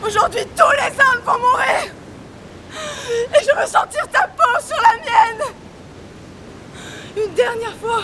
Aujourd'hui, tous les hommes vont mourir. Et je veux sentir ta peau sur la mienne. Une dernière fois.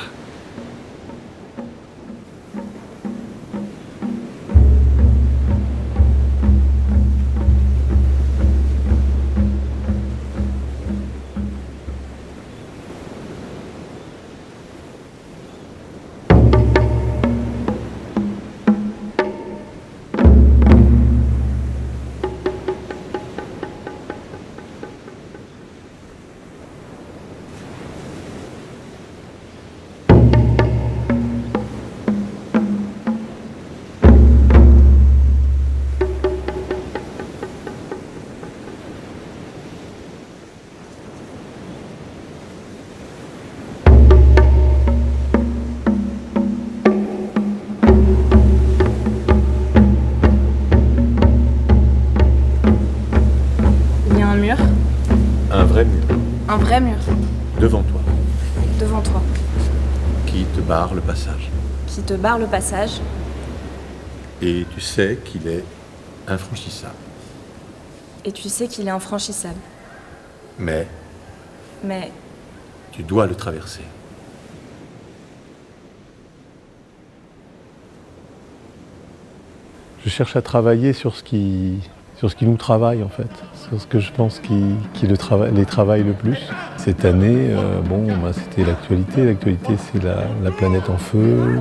Un vrai mur. Un vrai mur. Devant toi. Devant toi. Qui te barre le passage. Qui te barre le passage. Et tu sais qu'il est infranchissable. Et tu sais qu'il est infranchissable. Mais tu dois le traverser. Je cherche à travailler sur ce qui nous travaille en fait, sur ce que je pense qui les travaille le plus. Cette année, c'était l'actualité. L'actualité, c'est la planète en feu.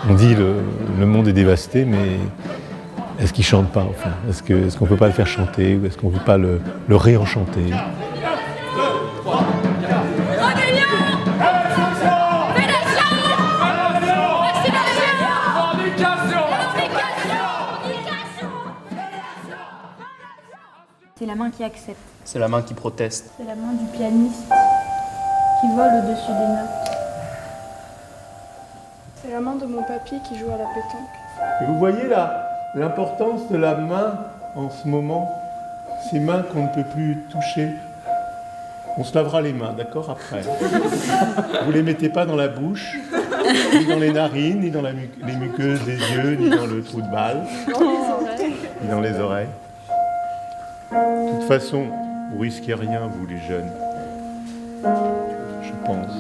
On dit le monde est dévasté, mais est-ce qu'il chante pas enfin? Est-ce qu'on peut pas le faire chanter ou est-ce qu'on peut pas le réenchanter? C'est la main qui accepte. C'est la main qui proteste. C'est la main du pianiste qui vole au-dessus des notes. C'est la main de mon papy qui joue à la pétanque. Et vous voyez là, l'importance de la main en ce moment, ces mains qu'on ne peut plus toucher. On se lavera les mains, d'accord, après. Vous les mettez pas dans la bouche, ni dans les narines, ni dans les muqueuses des yeux, ni dans le trou de balle, ni dans les oreilles. De toute façon, vous risquez rien, vous les jeunes. Je pense.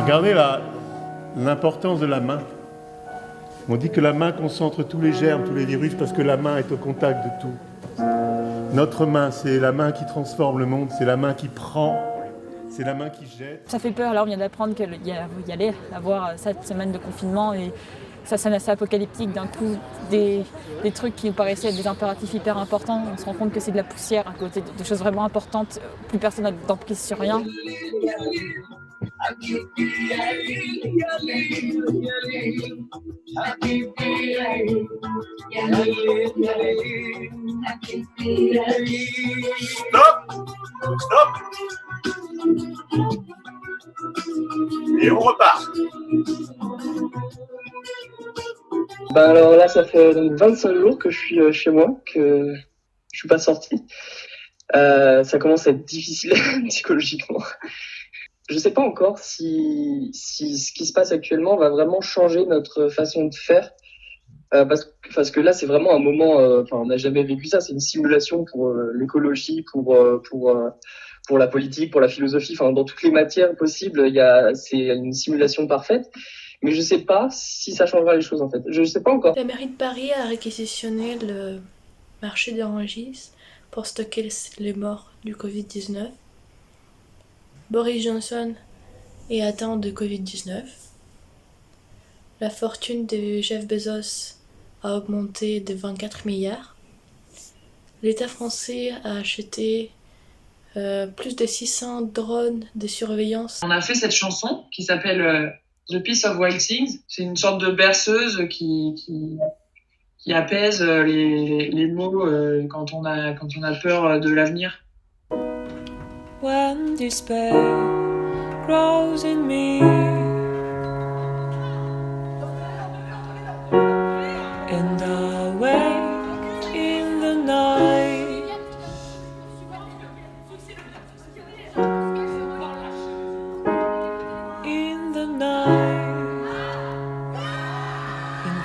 Regardez là, l'importance de la main. On dit que la main concentre tous les germes, tous les virus, parce que la main est au contact de tout. Notre main, c'est la main qui transforme le monde, c'est la main qui prend, c'est la main qui jette. Ça fait peur, là on vient d'apprendre qu'il y allait avoir cette semaine de confinement et ça sonne assez apocalyptique. D'un coup, des trucs qui nous paraissaient être des impératifs hyper importants, on se rend compte que c'est de la poussière à côté de choses vraiment importantes. Plus personne n'a d'emprise sur rien. Stop. Et on repart. Alors là, ça fait donc 25 jours que je suis chez moi, que je suis pas sorti. Ça commence à être difficile psychologiquement. Je sais pas encore si ce qui se passe actuellement va vraiment changer notre façon de faire. Parce que là, c'est vraiment un moment, on n'a jamais vécu ça. C'est une simulation pour l'écologie, pour la politique, pour la philosophie. Enfin, dans toutes les matières possibles, c'est une simulation parfaite. Mais je sais pas si ça changera les choses en fait. Je sais pas encore. La mairie de Paris a réquisitionné le marché de Rungis pour stocker les morts du Covid-19. Boris Johnson est atteint de Covid-19. La fortune de Jeff Bezos a augmenté de 24 milliards. L'État français a acheté plus de 600 drones de surveillance. On a fait cette chanson qui s'appelle The Peace of Wild Things. C'est une sorte de berceuse qui apaise les mots quand on a peur de l'avenir. When despair grows in me and I wake in the night, in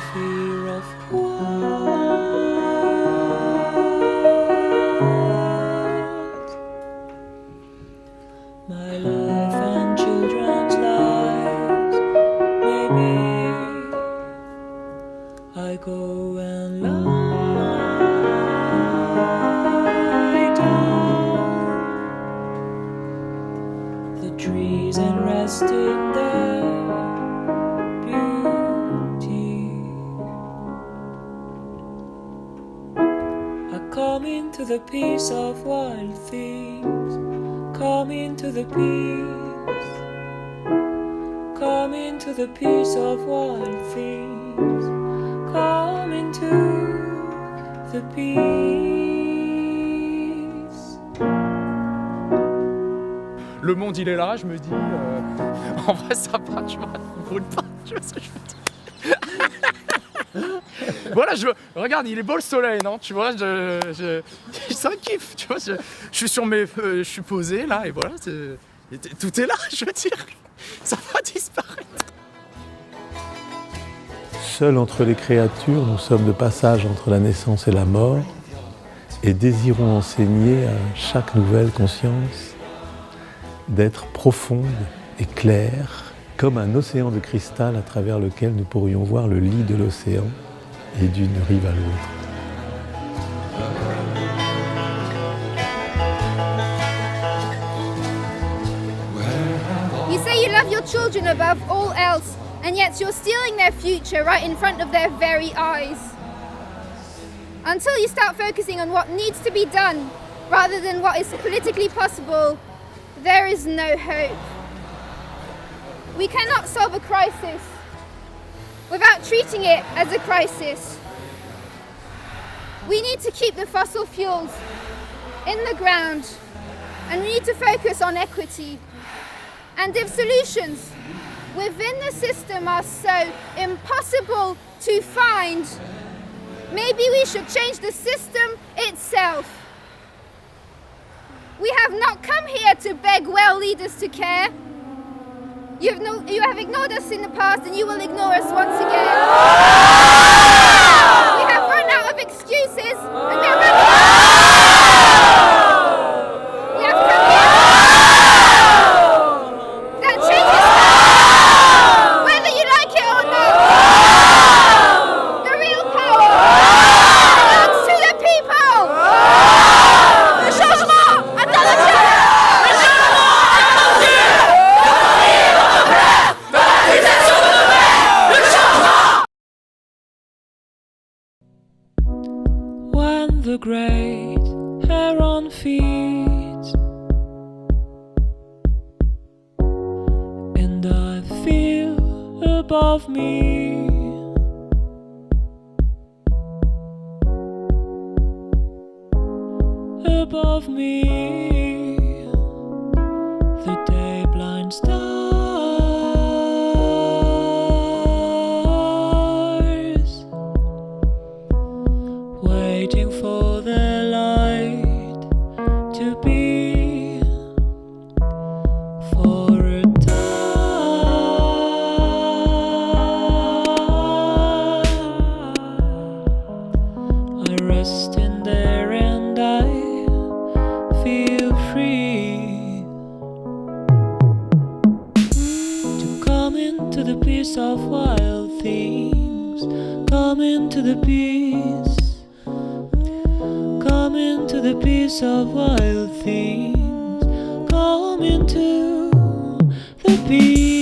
beauty. I come into the peace of wild things, come into the peace, come into the peace of wild things, come into the peace. Le monde il est là, je me dis, en vrai ça va, tu vois, il brûle pas, tu vois ce que je veux dire. Voilà, regarde, il est beau le soleil, non, tu vois, c'est un kiff, tu vois, je suis sur je suis posé là, et voilà, tout est là, je veux dire, ça va disparaître. Seuls entre les créatures, nous sommes de passage entre la naissance et la mort, et désirons enseigner à chaque nouvelle conscience d'être profonde et claire, comme un océan de cristal à travers lequel nous pourrions voir le lit de l'océan et d'une rive à l'autre. You say you love your children above all else, and yet you're stealing their future right in front of their very eyes. Until you start focusing on what needs to be done, rather than what is politically possible, there is no hope. We cannot solve a crisis without treating it as a crisis. We need to keep the fossil fuels in the ground, and we need to focus on equity. And if solutions within the system are so impossible to find, maybe we should change the system itself. We have not come here to beg well leaders to care. You have ignored us in the past, and you will ignore us once again. We have run out of excuses, and we have come here. That changes whether you like it or not. The real power belongs to the people. Le changement attend le changement. When the great heron feeds, and I feel above me the day blind stars, waiting for their light to be for a time. I rest in there and I feel free to come into the peace of wild things, come into the peace, come into the peace of wild things, come into the peace.